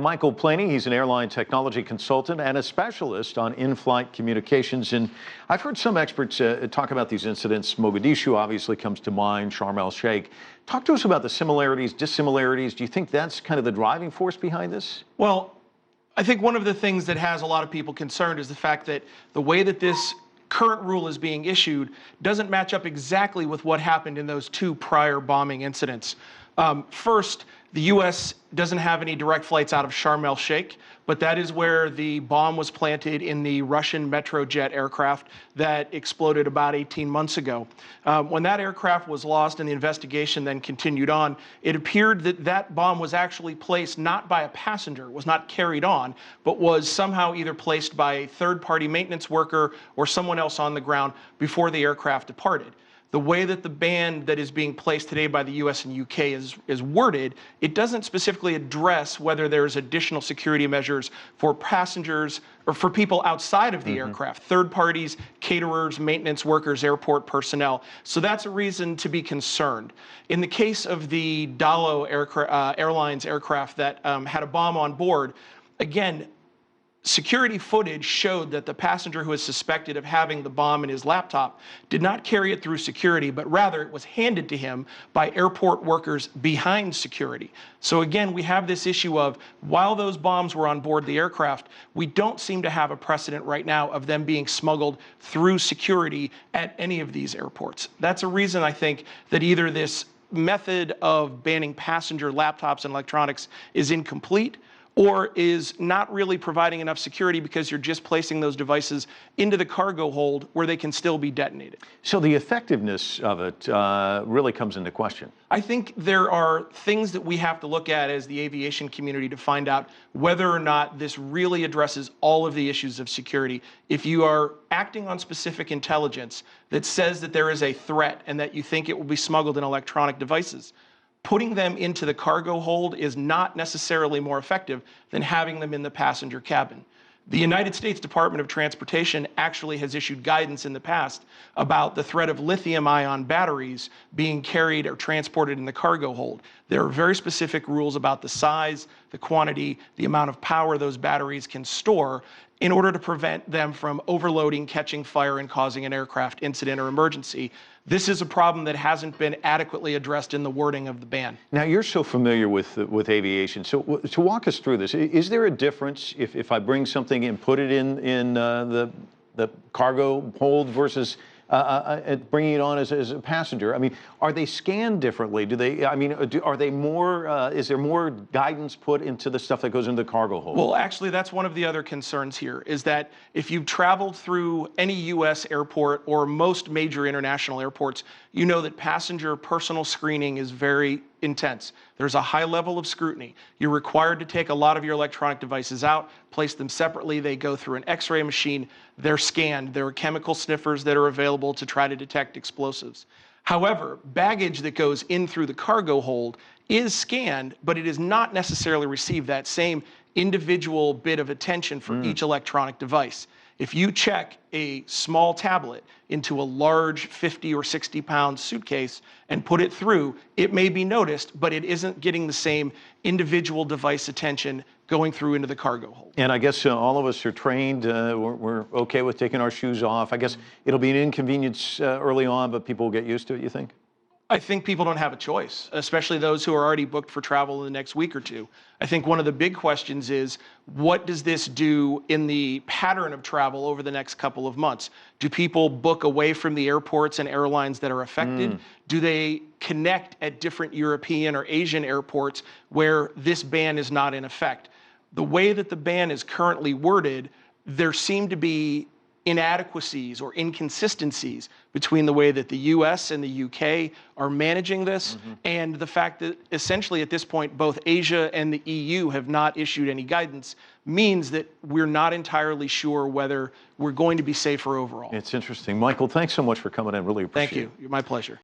Michael Planey, he's an airline technology consultant and a specialist on in-flight communications. And I've heard some experts talk about these incidents. Mogadishu obviously comes to mind, Sharm el-Sheikh. Talk to us about the similarities, dissimilarities. Do you think that's kind of the driving force behind this? Well, I think one of the things that has a lot of people concerned is the fact that the way that this current rule is being issued doesn't match up exactly with what happened in those two prior bombing incidents. First, the U.S. doesn't have any direct flights out of Sharm el-Sheikh, but that is where the bomb was planted in the Russian Metrojet aircraft that exploded about 18 months ago. When that aircraft was lost and the investigation then continued on, it appeared that that bomb was actually placed not by a passenger, was not carried on, but was somehow either placed by a third-party maintenance worker or someone else on the ground before the aircraft departed. The way that the ban that is being placed today by the US and UK is worded, it doesn't specifically address whether there's additional security measures for passengers or for people outside of the aircraft, third parties, caterers, maintenance workers, airport personnel. So that's a reason to be concerned. In the case of the Dalo Airlines aircraft that had a bomb on board, again, security footage showed that the passenger who was suspected of having the bomb in his laptop did not carry it through security, but rather it was handed to him by airport workers behind security. So again, we have this issue of, while those bombs were on board the aircraft, we don't seem to have a precedent right now of them being smuggled through security at any of these airports. That's a reason I think that either this method of banning passenger laptops and electronics is incomplete, or is not really providing enough security because you're just placing those devices into the cargo hold where they can still be detonated. So the effectiveness of it really comes into question. I think there are things that we have to look at as the aviation community to find out whether or not this really addresses all of the issues of security. If you are acting on specific intelligence that says that there is a threat and that you think it will be smuggled in electronic devices, putting them into the cargo hold is not necessarily more effective than having them in the passenger cabin. The United States Department of Transportation actually has issued guidance in the past about the threat of lithium-ion batteries being carried or transported in the cargo hold. There are very specific rules about the size, the quantity, the amount of power those batteries can store in order to prevent them from overloading, catching fire, and causing an aircraft incident or emergency. This is a problem that hasn't been adequately addressed in the wording of the ban. Now, you're so familiar with aviation, so to walk us through this, is there a difference if I bring something and put it in the cargo hold versus bringing it on as a passenger? I mean, are they scanned differently? Do they? I mean, are they more? Is there more guidance put into the stuff that goes into the cargo hold? Well, actually, that's one of the other concerns here. Is that if you've traveled through any U.S. airport or most major international airports, you know that passenger personal screening is very intense. There's a high level of scrutiny. You're required to take a lot of your electronic devices out, place them separately. They go through an X-ray machine. They're scanned. There are chemical sniffers that are available to try to detect explosives. However, baggage that goes in through the cargo hold is scanned, but it is not necessarily received that same individual bit of attention for each electronic device. If you check a small tablet into a large 50 or 60-pound suitcase and put it through, it may be noticed, but it isn't getting the same individual device attention going through into the cargo hold. And I guess all of us are trained. We're okay with taking our shoes off. I guess it'll be an inconvenience early on, but people will get used to it, you think? I think people don't have a choice, especially those who are already booked for travel in the next week or two. I think one of the big questions is, what does this do in the pattern of travel over the next couple of months? Do people book away from the airports and airlines that are affected? Do they connect at different European or Asian airports where this ban is not in effect? The way that the ban is currently worded, there seem to be inadequacies or inconsistencies between the way that the US and the UK are managing this and the fact that essentially at this point both Asia and the EU have not issued any guidance means that we're not entirely sure whether we're going to be safer overall. It's interesting. Michael, thanks so much for coming in. Really appreciate it. Thank you. My pleasure.